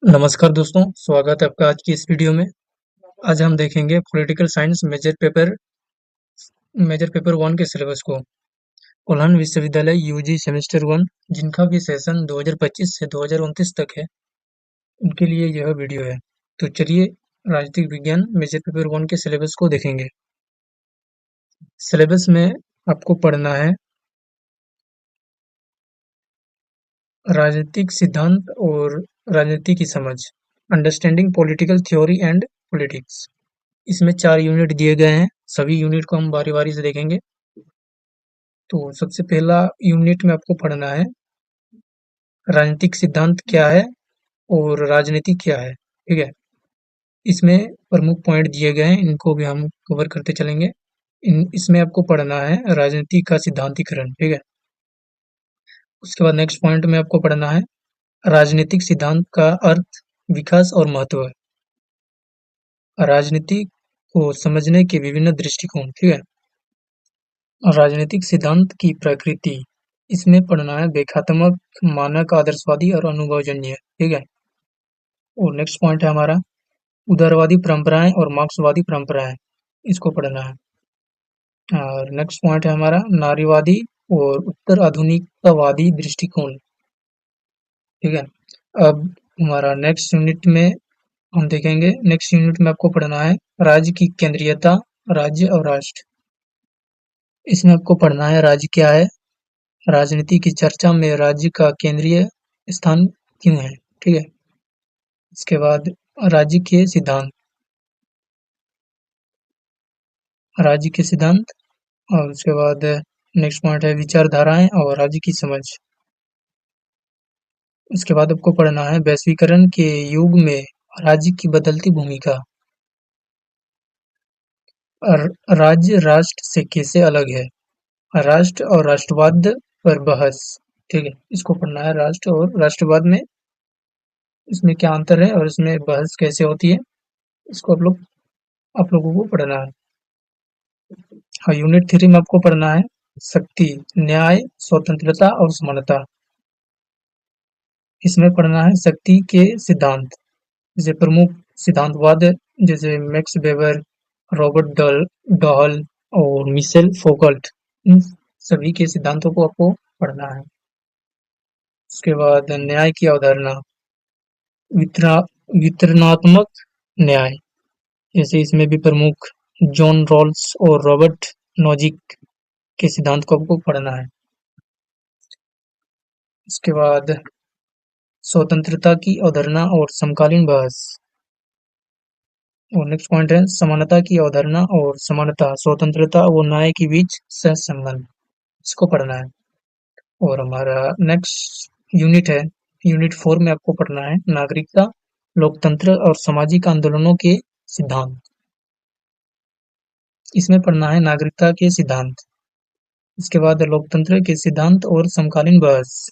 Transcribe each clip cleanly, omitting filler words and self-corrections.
नमस्कार दोस्तों, स्वागत है आपका आज की इस वीडियो में। आज हम देखेंगे पॉलिटिकल साइंस मेजर पेपर 1 के सिलेबस को। कोल्हान विश्वविद्यालय यूजी सेमेस्टर 1 जिनका भी सेशन 2025 से 2029 तक है, उनके लिए यह वीडियो है। तो चलिए राजनीतिक विज्ञान मेजर पेपर 1 के सिलेबस को देखेंगे। सिलेबस में आपको पढ़ना है राजनीतिक सिद्धांत और राजनीति की समझ, understanding political theory and politics. इसमें 4 यूनिट दिए गए हैं, सभी यूनिट को हम बारी-बारी से देखेंगे। तो सबसे पहला यूनिट में आपको पढ़ना है राजनीतिक सिद्धांत क्या है और राजनीति क्या है, ठीक है? इसमें प्रमुख पॉइंट दिए गए हैं, इनको भी हम कवर करते चलेंगे। इसमें आपको पढ़ना है राजनीति का सिद्धांतीकरण, ठीक है? उसके बाद नेक्स्ट पॉइंट में आपको पढ़ना है राजनीतिक सिद्धांत का अर्थ, विकास और महत्व। राजनीति को समझने के विभिन्न दृष्टिकोण, ठीक है? राजनीतिक सिद्धांत की प्रकृति, इसमें पढ़ना है व्याख्यात्मक, मानक, आदर्शवादी और अनुभवजन्य, ठीक है? और नेक्स्ट पॉइंट है हमारा उदारवादी परंपराएं और मार्क्सवादी परंपराएं, इसको पढ़ना है। और नेक्स्ट पॉइंट है हमारा नारीवादी और उत्तर आधुनिकतावादी दृष्टिकोण, ठीक है? अब हमारा नेक्स्ट यूनिट में हम देखेंगे, नेक्स्ट यूनिट में आपको पढ़ना है राज्य की केंद्रीयता, राज्य और राष्ट्र। इसमें आपको पढ़ना है राज्य क्या है, राजनीति की चर्चा में राज्य का केंद्रीय स्थान क्यों है, ठीक है? इसके बाद राज्य के सिद्धांत, राज्य के सिद्धांत। और उसके बाद नेक्स्ट पॉइंट है विचारधाराएं और राज्य की समझ। उसके बाद आपको पढ़ना है वैश्वीकरण के युग में राज्य की बदलती भूमिका, और राज्य राष्ट्र से कैसे अलग है, राष्ट्र और राष्ट्रवाद पर बहस, ठीक है? इसको पढ़ना है राष्ट्र और राष्ट्रवाद में इसमें क्या अंतर है और इसमें बहस कैसे होती है, इसको आप लोगों को पढ़ना है। हाँ, यूनिट 3 में आपको पढ़ना है शक्ति, न्याय, स्वतंत्रता और समानता। इसमें पढ़ना है शक्ति के सिद्धांत, जैसे प्रमुख सिद्धांतवाद जैसे मैक्स वेबर, रॉबर्ट डॉहल और मिशेल फोकल्ट, इन सभी के सिद्धांतों को आपको पढ़ना है। उसके बाद न्याय की अवधारणा, वितरा वितरणात्मक न्याय, जैसे इसमें भी प्रमुख जॉन रॉल्स और रॉबर्ट नॉजिक के सिद्धांत को आपको पढ़ना है। उसके बाद स्वतंत्रता की अवधारणा और समकालीन बहस। और नेक्स्ट पॉइंट है समानता की अवधारणा और समानता, स्वतंत्रता और न्याय के बीच सहसंबंध, इसको पढ़ना है। और हमारा नेक्स्ट यूनिट है यूनिट 4 में आपको पढ़ना है नागरिकता, लोकतंत्र और सामाजिक आंदोलनों के सिद्धांत। इसमें पढ़ना है नागरिकता के सिद्धांत, इसके बाद लोकतंत्र के सिद्धांत और समकालीन बहस।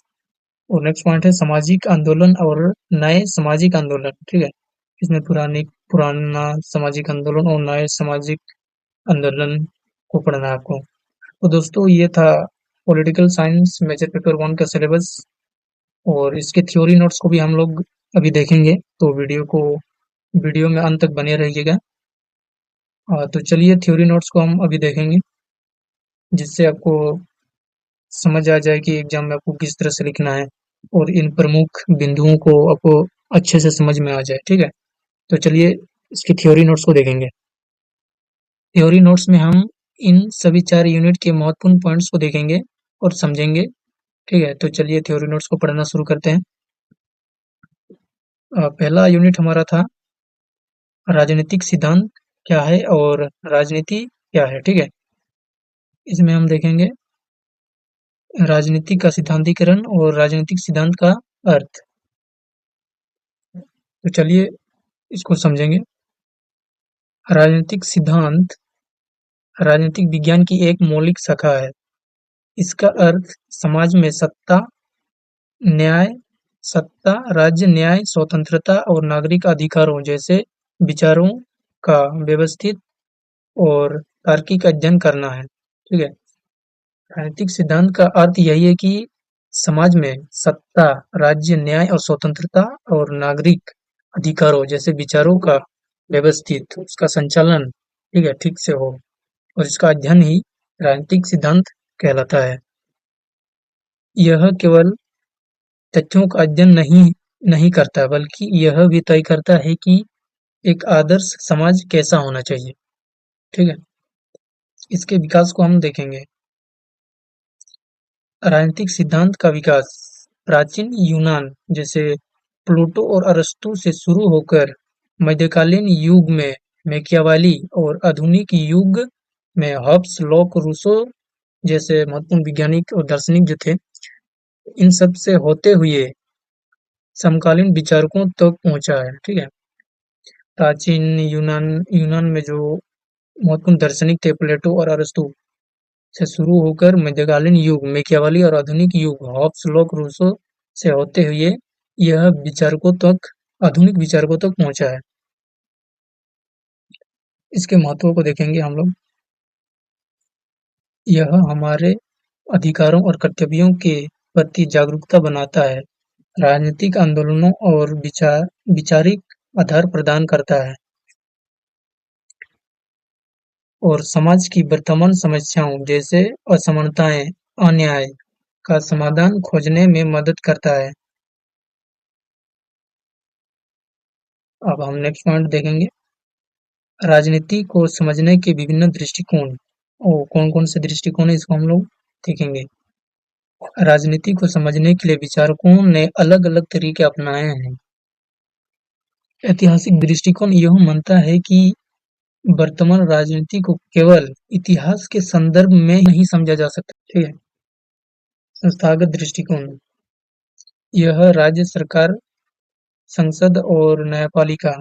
और नेक्स्ट पॉइंट है सामाजिक आंदोलन और नए सामाजिक आंदोलन, ठीक है? इसमें पुराना सामाजिक आंदोलन और नए सामाजिक आंदोलन को पढ़ना है आपको। तो दोस्तों ये था पॉलिटिकल साइंस मेजर पेपर 1 का सिलेबस, और इसके थ्योरी नोट्स को भी हम लोग अभी देखेंगे, तो वीडियो में अंत तक बने रहिएगा। तो चलिए थ्योरी नोट्स को हम अभी देखेंगे, जिससे आपको समझ आ जाए कि एग्जाम में आपको किस तरह से लिखना है और इन प्रमुख बिंदुओं को आपको अच्छे से समझ में आ जाए, ठीक है? तो चलिए इसकी थ्योरी नोट्स को देखेंगे। थ्योरी नोट्स में हम इन सभी 4 यूनिट के महत्वपूर्ण पॉइंट्स को देखेंगे और समझेंगे, ठीक है? तो चलिए थ्योरी नोट्स को पढ़ना शुरू करते हैं। पहला यूनिट हमारा था राजनीतिक सिद्धांत क्या है और राजनीति क्या है, ठीक है? इसमें हम देखेंगे राजनीति का सिद्धांतीकरण और राजनीतिक सिद्धांत का अर्थ। तो चलिए इसको समझेंगे। राजनीतिक सिद्धांत राजनीतिक विज्ञान की एक मौलिक शाखा है। इसका अर्थ समाज में न्याय, राज्य न्याय, स्वतंत्रता और नागरिक अधिकारों जैसे विचारों का व्यवस्थित और तार्किक अध्ययन करना है, ठीक है? राजनीतिक सिद्धांत का अर्थ यही है कि समाज में राज्य न्याय और स्वतंत्रता और नागरिक अधिकारों जैसे विचारों का व्यवस्थित उसका संचालन ठीक है ठीक से हो और इसका अध्ययन ही राजनीतिक सिद्धांत कहलाता है। यह केवल तथ्यों का अध्ययन नहीं नहीं करता बल्कि यह भी तय करता है कि एक आदर्श समाज कैसा होना चाहिए। ठीक है, इसके विकास को हम देखेंगे। राजनीतिक सिद्धांत का विकास प्राचीन यूनान जैसे प्लेटो और अरस्तु से शुरू होकर मध्यकालीन युग में मैकियावेली और आधुनिक युग में हॉब्स, लॉक, रूसो जैसे महत्वपूर्ण वैज्ञानिक और दार्शनिक जो थे, इन सब से होते हुए समकालीन विचारकों तक पहुंचा है। ठीक है, प्राचीन यूनान यूनान में जो महत्वपूर्ण दार्शनिक थे प्लेटो और अरस्तु से शुरू होकर मध्यकालीन युग मैकियावेली और आधुनिक युग हॉब्स, लॉक, रूसो से होते हुए यह विचारकों तक आधुनिक विचारकों तक पहुंचा है। इसके महत्व को देखेंगे हम लोग। यह हमारे अधिकारों और कर्तव्यों के प्रति जागरूकता बनाता है, राजनीतिक आंदोलनों और विचारिक आधार प्रदान करता है और समाज की वर्तमान समस्याओं जैसे असमानताएं, अन्याय का समाधान खोजने में मदद करता है। अब हम नेक्स्ट पॉइंट देखेंगे, राजनीति को समझने के विभिन्न दृष्टिकोण और कौन-कौन से दृष्टिकोण है इसको हम लोग देखेंगे। राजनीति को समझने के लिए विचारकों ने अलग-अलग तरीके अपनाए हैं। ऐतिहासिक दृष्टिकोण यह मानता है कि वर्तमान राजनीति को केवल इतिहास के संदर्भ में नहीं समझा जा सकता। ठीक है, संस्थागत दृष्टिकोण यह राज्य सरकार, संसद और न्यायपालिका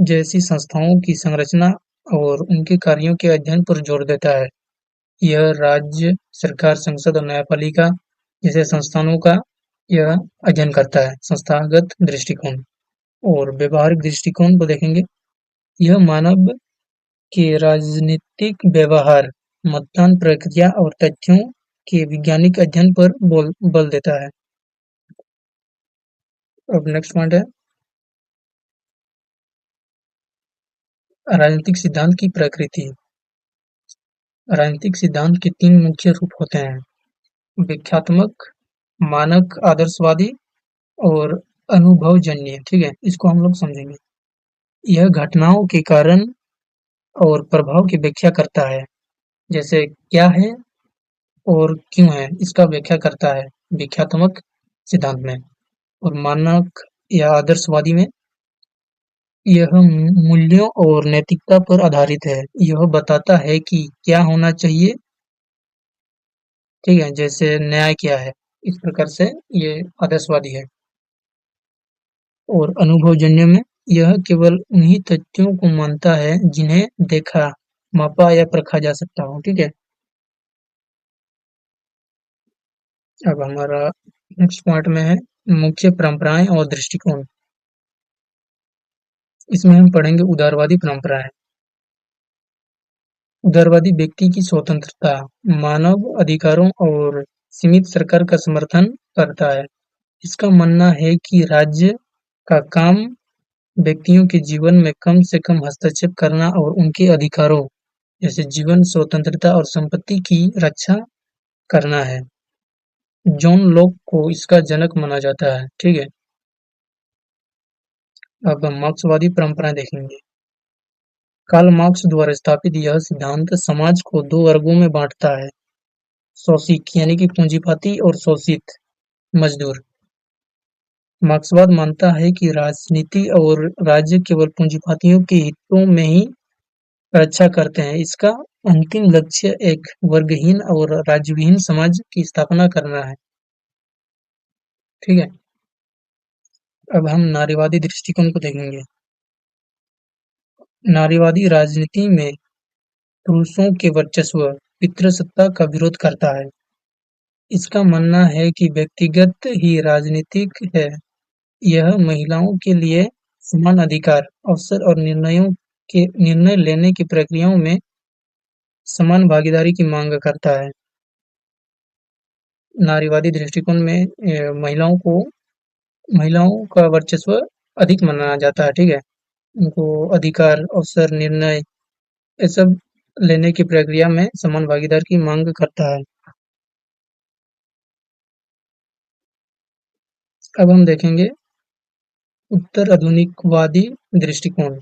जैसी संस्थाओं की संरचना और उनके कार्यों के अध्ययन पर जोर देता है। यह राज्य सरकार, संसद और न्यायपालिका जैसे संस्थानों का यह अध्ययन करता है, संस्थागत दृष्टिकोण। और व्यवहारिक दृष्टिकोण को देखेंगे, यह मानव के राजनीतिक व्यवहार, मतदान प्रक्रिया और तथ्यों के वैज्ञानिक अध्ययन पर बल देता है। अब नेक्स्ट पॉइंट है राजनीतिक सिद्धांत की प्रकृति। राजनीतिक सिद्धांत के तीन मुख्य रूप होते हैं, व्याख्यात्मक, मानक आदर्शवादी और अनुभवजन्य। ठीक है, इसको हम लोग समझेंगे। यह घटनाओं के कारण और प्रभाव की व्याख्या करता है, जैसे क्या है और क्यों है, इसका व्याख्या करता है व्याख्यात्मक सिद्धांत में। और मानक या आदर्शवादी में यह मूल्यों और नैतिकता पर आधारित है। यह बताता है कि क्या होना चाहिए, ठीक है, जैसे न्याय क्या है, इस प्रकार से ये आदर्शवादी है। और अनुभवजन्य में यह केवल उन्हीं तथ्यों को मानता है जिन्हें देखा, मापा या परखा जा सकता हो। ठीक है, अब हमारा नेक्स्ट पॉइंट में है मुख्य परंपराएं और दृष्टिकोण। इसमें हम पढ़ेंगे उदारवादी परंपराएं। उदारवादी व्यक्ति की स्वतंत्रता, मानव अधिकारों और सीमित सरकार का समर्थन करता है। इसका मानना है कि राज्य का काम व्यक्तियों के जीवन में कम से कम हस्तक्षेप करना और उनके अधिकारों जैसे जीवन, स्वतंत्रता और संपत्ति की रक्षा करना है। जॉन लॉक को इसका जनक माना जाता है। ठीक है, अब हम मार्क्सवादी परंपराएं देखेंगे। कार्ल मार्क्स द्वारा स्थापित यह सिद्धांत समाज को दो वर्गों में बांटता है, शोषित यानी कि पूंजीपति और शोषित मजदूर। मार्क्सवाद मानता है कि राजनीति और राज्य केवल पूंजीपतियों के हितों में ही रक्षा करते हैं। इसका अंतिम लक्ष्य एक वर्गहीन और राज्यविहीन समाज की स्थापना करना है। ठीक है, अब हम नारीवादी दृष्टिकोण को देखेंगे। नारीवादी राजनीति में पुरुषों के वर्चस्व, पितृसत्ता का विरोध करता है। इसका मानना है कि व्यक्तिगत ही राजनीतिक है। यह महिलाओं के लिए समान अधिकार, अवसर और निर्णय लेने की प्रक्रियाओं में समान भागीदारी की मांग करता है। नारीवादी दृष्टिकोण में महिलाओं का वर्चस्व अधिक माना जाता है, ठीक है? उनको अधिकार, अवसर, निर्णय ये सब लेने की प्रक्रिया में समान भागीदार की मांग करता है। अब हम देखेंगे उत्तर आधुनिकवादी दृष्टिकोण।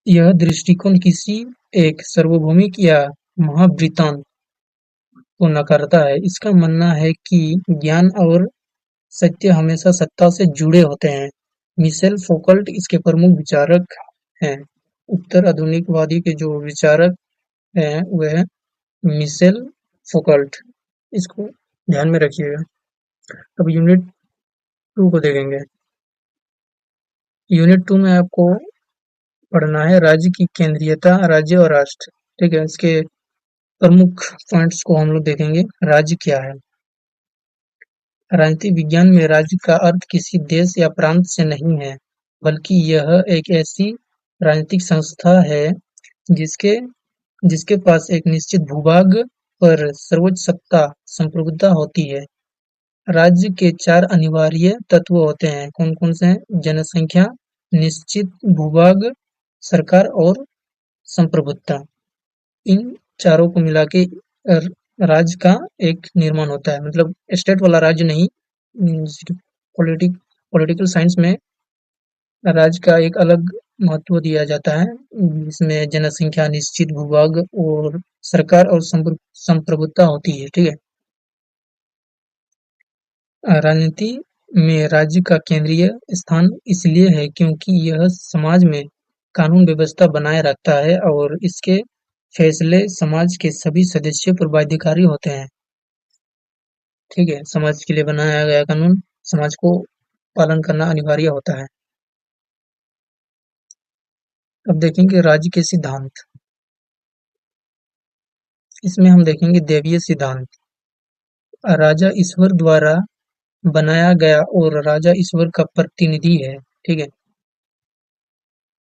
यह दृष्टिकोण किसी एक सार्वभौमिक या महावृत्तांत को नकारता है। इसका मानना है कि ज्ञान और सत्य हमेशा सत्ता से जुड़े होते हैं। मिशेल फौकल्ट इसके प्रमुख विचारक हैं। उत्तर आधुनिकवादी के जो विचारक हैं वह है मिशेल फौकल्ट। इसको ध्यान में रखिएगा। अब यूनिट 2 को देखेंगे। यूनिट 2 में आपको पढ़ना है राज्य की केंद्रीयता, राज्य और राष्ट्र। ठीक है, इसके प्रमुख पॉइंट्स को हम लोग देखेंगे। राज्य क्या है? राजनीति विज्ञान में राज्य का अर्थ किसी देश या प्रांत से नहीं है, बल्कि यह एक ऐसी राजनीतिक संस्था है जिसके जिसके पास एक निश्चित भूभाग पर सर्वोच्च सत्ता संप्रभुता होती है। राज्य के 4 अनिवार्य तत्व होते हैं। कौन-कौन से हैं? जनसंख्या, निश्चित भूभाग, सरकार और संप्रभुता। इन चारों को मिला के राज्य का एक निर्माण होता है। मतलब स्टेट वाला राज्य नहीं। पॉलिटिकल साइंस में राज्य का एक अलग महत्व दिया जाता है। इसमें जनसंख्या, निश्चित भूभाग और सरकार और संप्रभुता होती है। ठीक है। राजनीति में राज्य का केंद्रीय स्थान इसलिए है क्योंकि यह समाज में कानून व्यवस्था बनाए रखता है और इसके फैसले समाज के सभी सदस्यों पर बाध्यकारी होते हैं। ठीक है, समाज के लिए बनाया गया कानून समाज को पालन करना अनिवार्य होता है। अब देखेंगे राज्य के सिद्धांत। इसमें हम देखेंगे दैवीय सिद्धांत। राजा ईश्वर द्वारा बनाया गया और राजा ईश्वर का प्रतिनिधि है। ठीक है।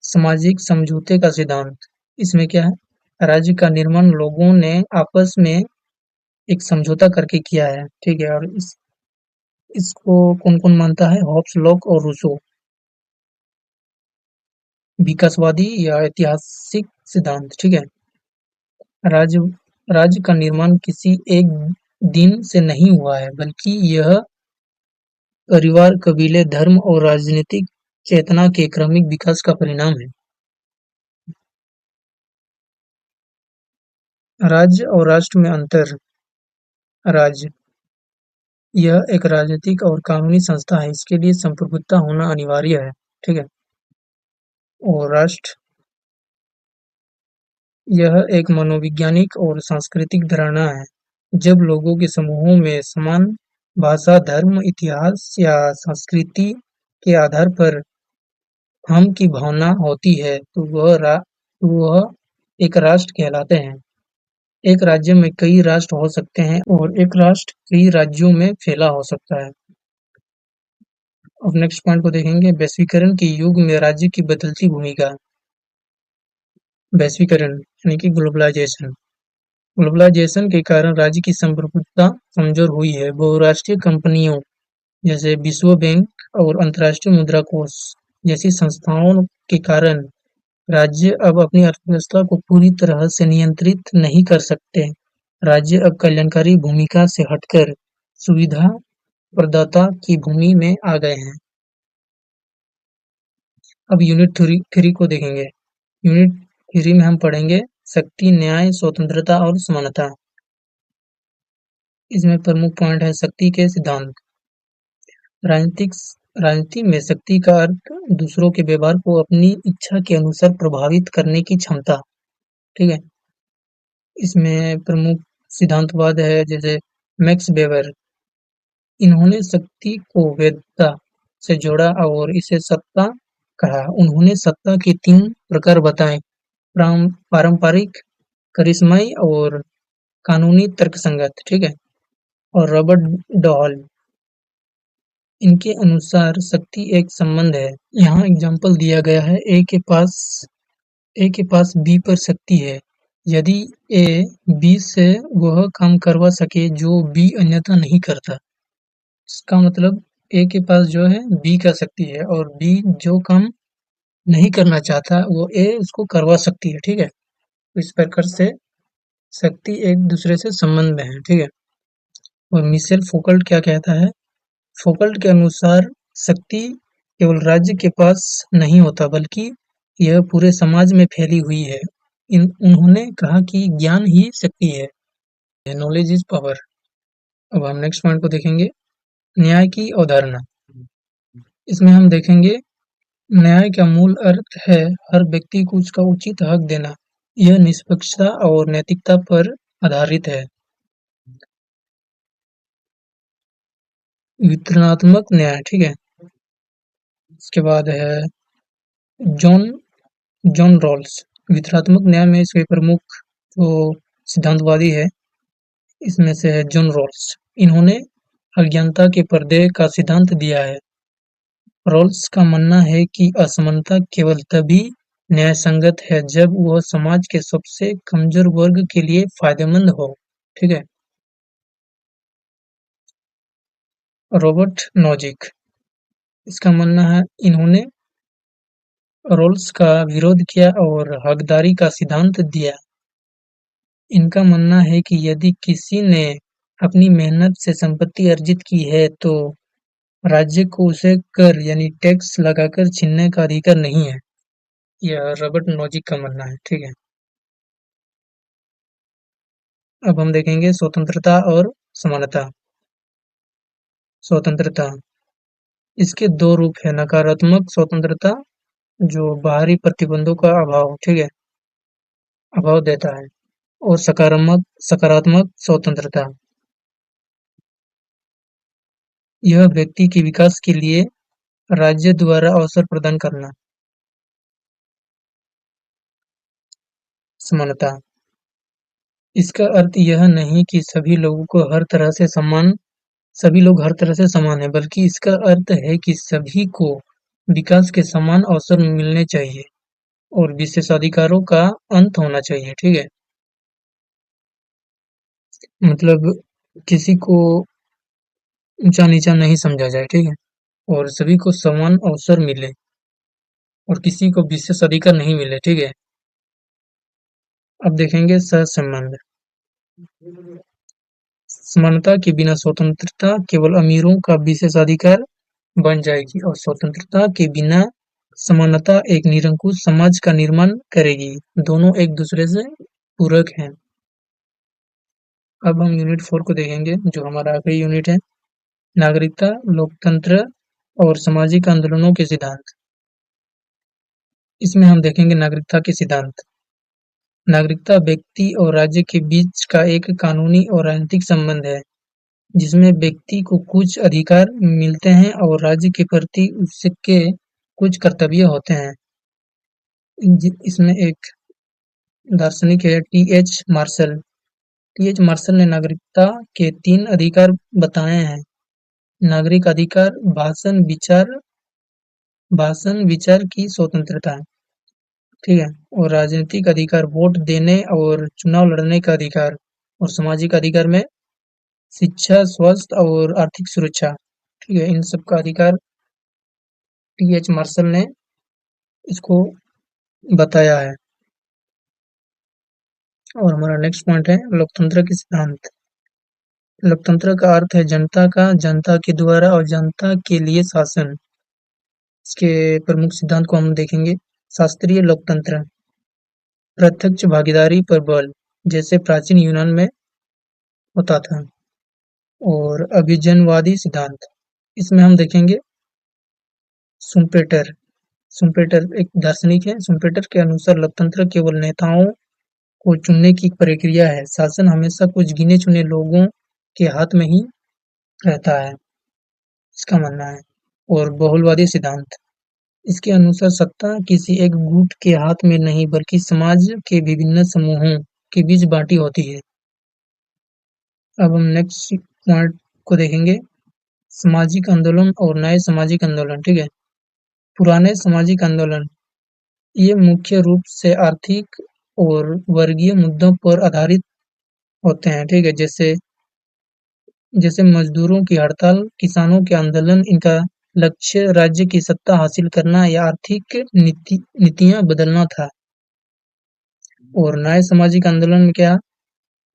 सामाजिक समझौते का सिद्धांत। इसमें क्या है? राज्य का निर्माण लोगों ने आपस में एक समझौता करके किया है। ठीक है। और इसको कौन-कौन मानता है? हॉब्स, लॉक और रूसो। विकासवादी या ऐतिहासिक सिद्धांत। ठीक है। राज्य राज्य का निर्माण किसी एक दिन से नहीं हुआ है, बल्कि यह परिवार, कबीले, धर्म और राजनीतिक चेतना के क्रमिक विकास का परिणाम है। राज्य और राष्ट्र में अंतर। राज्य यह एक राजनीतिक और कानूनी संस्था है। इसके लिए संप्रभुता होना अनिवार्य है। ठीक है। और राष्ट्र यह एक मनोवैज्ञानिक और सांस्कृतिक धारणा है। जब लोगों के समूहों में समान भाषा, धर्म, इतिहास या संस्कृति के आधार पर हम की भावना होती है तो वह एक राष्ट्र कहलाते हैं। एक राज्य में कई राष्ट्र हो सकते हैं और एक राष्ट्र कई राज्यों में फैला हो सकता है। अब नेक्स्ट पॉइंट को देखेंगे वैश्वीकरण के युग में राज्य की बदलती भूमिका। वैश्वीकरण यानी कि ग्लोबलाइजेशन। ग्लोबलाइजेशन के कारण राज्य की संप्रभुता कमजोर हुई है। बहुराष्ट्रीय कंपनियों जैसे विश्व बैंक और अंतर्राष्ट्रीय मुद्रा कोष जैसी संस्थाओं के कारण राज्य अब अपनी अर्थव्यवस्था को पूरी तरह से नियंत्रित नहीं कर सकते। राज्य अब कल्याणकारी भूमिका से हटकर सुविधा प्रदाता की भूमि में आ गए हैं। अब यूनिट 3 को देखेंगे। यूनिट 3 में हम पढ़ेंगे शक्ति, न्याय, स्वतंत्रता और समानता। इसमें प्रमुख पॉइंट है शक्ति के सिद्धांत। राजनीति में शक्ति का अर्थ दूसरों के व्यवहार को अपनी इच्छा के अनुसार प्रभावित करने की क्षमता। ठीक है। इसमें प्रमुख सिद्धांतवाद है जैसे मैक्स वेबर। इन्होंने शक्ति को वैधता से जोड़ा और इसे सत्ता कहा। उन्होंने सत्ता के 3 प्रकार बताए, पारंपरिक, करिश्माई और कानूनी तर्कसंगत। ठीक है। और रॉबर्ट डॉल इनके अनुसार शक्ति एक संबंध है। यहाँ एग्जाम्पल दिया गया है ए के पास बी पर शक्ति है। यदि ए बी से वह काम करवा सके जो बी अन्यथा नहीं करता। इसका मतलब ए के पास जो है बी का शक्ति है और बी जो काम नहीं करना चाहता वो ए उसको करवा सकती है, ठीक है? तो इस प्रकार से शक्ति एक दूसरे से संबंध में है, ठीक है? और मिशेल फौकल्ट क्या कहता है? फौकल्ट के अनुसार शक्ति केवल राज्य के पास नहीं होता बल्कि यह पूरे समाज में फैली हुई है। उन्होंने कहा कि ज्ञान ही शक्ति है, नॉलेज इज पावर। अब हम नेक्स्ट पॉइंट को देखेंगे, न्याय की अवधारणा। इसमें हम देखेंगे न्याय का मूल अर्थ है हर व्यक्ति को उसका उचित हक देना। यह निष्पक्षता और नैतिकता पर आधारित है। वितरणात्मक न्याय, ठीक है? इसके बाद है जॉन जॉन रॉल्स। वितरणात्मक न्याय में इसके प्रमुख जो सिद्धांतवादी है इसमें से है जॉन रॉल्स। इन्होंने अज्ञानता के पर्दे का सिद्धांत दिया है। रॉल्स का मानना है कि असमानता केवल तभी न्यायसंगत है जब वह समाज के सबसे कमजोर वर्ग के लिए फायदेमंद हो, ठीक है? रॉबर्ट नॉजिक, इसका मानना है इन्होंने रॉल्स का विरोध किया और हकदारी का सिद्धांत दिया। इनका मानना है कि यदि किसी ने अपनी मेहनत से संपत्ति अर्जित की है तो राज्य को उसे कर यानी टैक्स लगाकर छीनने का अधिकार नहीं है। यह रॉबर्ट नॉजिक का मानना है, ठीक है? अब हम देखेंगे स्वतंत्रता और समानता। स्वतंत्रता, इसके दो रूप है, नकारात्मक स्वतंत्रता जो बाहरी प्रतिबंधों का अभाव, ठीक है, अभाव देता है, और सकारात्मक सकारात्मक स्वतंत्रता, यह व्यक्ति के विकास के लिए राज्य द्वारा अवसर प्रदान करना। समानता, इसका अर्थ यह नहीं कि सभी लोग हर तरह से समान हैं, बल्कि इसका अर्थ है कि सभी को विकास के समान अवसर मिलने चाहिए और विशेषाधिकारों का अंत होना चाहिए, ठीक है? मतलब किसी को ऊंचा-नीचा नहीं समझा जाए, ठीक है? और सभी को समान अवसर मिले और किसी को विशेष अधिकार नहीं मिले, ठीक है? अब देखेंगे सहसंबंध। समानता के बिना स्वतंत्रता केवल अमीरों का विशेषाधिकार बन जाएगी और स्वतंत्रता के बिना समानता एक निरंकुश समाज का निर्माण करेगी। दोनों एक दूसरे से पूरक हैं। अब हम यूनिट 4 को देखेंगे जो हमारा आखिरी यूनिट है, नागरिकता, लोकतंत्र और सामाजिक आंदोलनों के सिद्धांत। इसमें हम देखेंगे नागरिकता के सिद्धांत। नागरिकता व्यक्ति और राज्य के बीच का एक कानूनी और राजनीतिक संबंध है जिसमें व्यक्ति को कुछ अधिकार मिलते हैं और राज्य के प्रति उसके कुछ कर्तव्य होते हैं। इसमें एक दार्शनिक है टी.एच. मार्शल। टी.एच. मार्शल ने नागरिकता के 3 अधिकार बताए हैं। नागरिक अधिकार, भाषण विचार की स्वतंत्रता, ठीक है? और राजनीतिक अधिकार, वोट देने और चुनाव लड़ने का अधिकार, और सामाजिक अधिकार में शिक्षा, स्वास्थ्य और आर्थिक सुरक्षा, ठीक है? इन सब का अधिकार टी.एच. मार्शल ने इसको बताया है। और हमारा नेक्स्ट पॉइंट है लोकतंत्र के सिद्धांत। लोकतंत्र का अर्थ है जनता के द्वारा और जनता के लिए शासन। इसके प्रमुख सिद्धांत को हम देखेंगे। शास्त्रीय लोकतंत्र, प्रत्यक्ष भागीदारी पर बल, जैसे प्राचीन यूनान में होता था। और अभिजनवादी सिद्धांत, इसमें हम देखेंगे सुम्पेटर। सुम्पेटर एक दार्शनिक है। सुम्पेटर के अनुसार लोकतंत्र केवल नेताओं को चुनने की एक प्रक्रिया है। शासन हमेशा कुछ गिने चुने लोगों के हाथ में ही रहता है, इसका मानना है। और बहुलवादी सिद्धांत, इसके अनुसार सत्ता किसी एक गुट के हाथ में नहीं बल्कि समाज के विभिन्न समूहों के बीच बांटी होती है। अब हम नेक्स्ट पॉइंट को देखेंगे, सामाजिक आंदोलन और नए सामाजिक आंदोलन, ठीक है? पुराने सामाजिक आंदोलन ये मुख्य रूप से आर्थिक और वर्गीय मुद्दों पर आधारित होते हैं, ठीक है? जैसे जैसे मजदूरों की हड़ताल, किसानों के आंदोलन, इनका लक्ष्य राज्य की सत्ता हासिल करना या आर्थिक नीतियां बदलना था। और नए सामाजिक आंदोलन में क्या,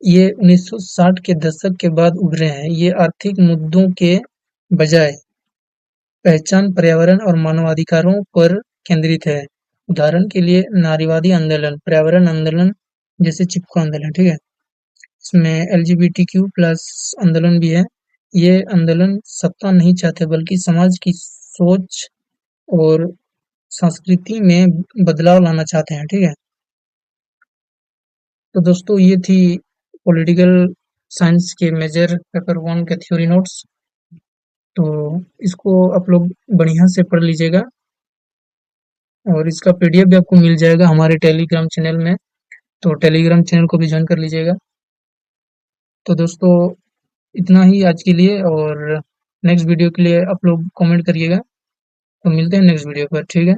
ये 1960 के दशक के बाद उभरे हैं। ये आर्थिक मुद्दों के बजाय पहचान, पर्यावरण और मानवाधिकारों पर केंद्रित है। उदाहरण के लिए नारीवादी आंदोलन, पर्यावरण आंदोलन, जैसे चिपको आंदोलन, ठीक है। इसमें एलजीबीटीक्यू प्लस आंदोलन भी है। ये आंदोलन सत्ता नहीं चाहते बल्कि समाज की सोच और संस्कृति में बदलाव लाना चाहते हैं, ठीक है। तो दोस्तों ये थी पॉलिटिकल साइंस के मेजर पेपर वन के थ्योरी नोट्स। तो इसको आप लोग बढ़िया से पढ़ लीजिएगा और इसका पीडीएफ भी आपको मिल जाएगा हमारे टेलीग्राम चैनल में। तो टेलीग्राम चैनल को भी ज्वाइन कर लीजिएगा। तो दोस्तों इतना ही आज के लिए, और नेक्स्ट वीडियो के लिए आप लोग कमेंट करिएगा। तो मिलते हैं नेक्स्ट वीडियो पर, ठीक है।